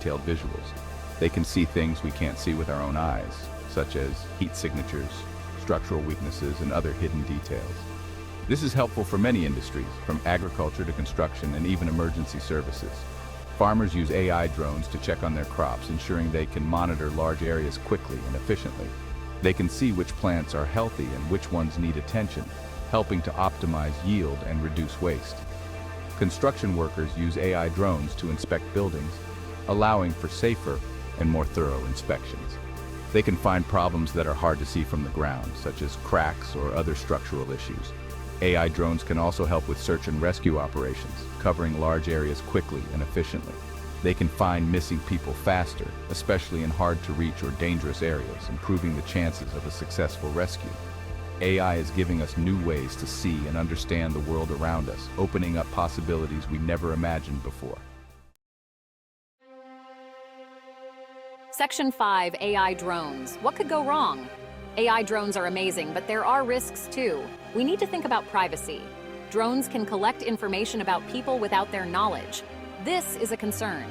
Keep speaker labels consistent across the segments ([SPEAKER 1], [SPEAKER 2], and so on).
[SPEAKER 1] detailed visuals. They can see things we can't see with our own eyes, such as heat signatures, structural weaknesses, and other hidden details. This is helpful for many industries, from agriculture to construction and even emergency services. Farmers use AI drones to check on their crops, ensuring they can monitor large areas quickly and efficiently. They can see which plants are healthy and which ones need attention, helping to optimize yield and reduce waste. Construction workers use AI drones to inspect buildings, allowing for safer and more thorough inspections. They can find problems that are hard to see from the ground, such as cracks or other structural issues. AI drones can also help with search and rescue operations, covering large areas quickly and efficiently. They can find missing people faster, especially in hard-to-reach or dangerous areas, improving the chances of a successful rescue. AI is giving us new ways to see and understand the world around us, opening up possibilities we never imagined before.
[SPEAKER 2] Section 5, AI drones. What could go wrong? AI drones are amazing, but there are risks too. We need to think about privacy. Drones can collect information about people without their knowledge. This is a concern.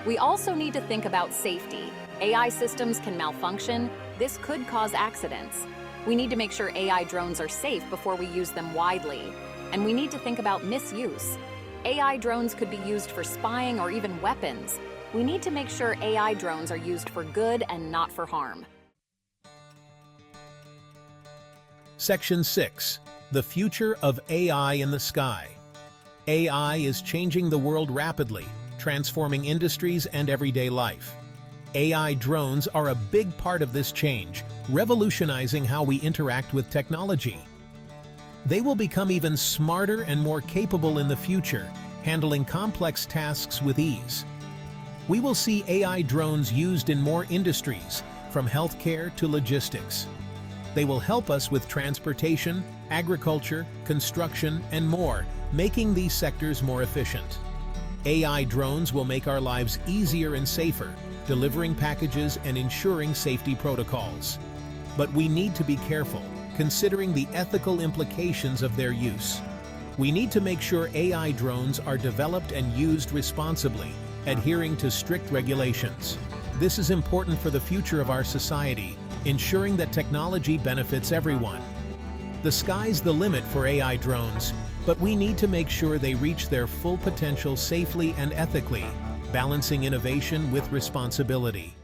[SPEAKER 2] We also need to think about safety. AI systems can malfunction. This could cause accidents. We need to make sure AI drones are safe before we use them widely. And we need to think about misuse. AI drones could be used for spying or even weapons. We need to make sure AI drones are used for good and not for harm.
[SPEAKER 3] Section 6. The future of AI in the sky. AI is changing the world rapidly, transforming industries and everyday life. AI drones are a big part of this change, revolutionizing how we interact with technology. They will become even smarter and more capable in the future, handling complex tasks with ease. We will see AI drones used in more industries, from healthcare to logistics. They will help us with transportation, agriculture, construction, and more, making these sectors more efficient. AI drones will make our lives easier and safer, delivering packages and ensuring safety protocols. But we need to be careful, considering the ethical implications of their use. We need to make sure AI drones are developed and used responsibly, adhering to strict regulations. This is important for the future of our society, ensuring that technology benefits everyone. The sky's the limit for AI drones, but we need to make sure they reach their full potential safely and ethically, balancing innovation with responsibility.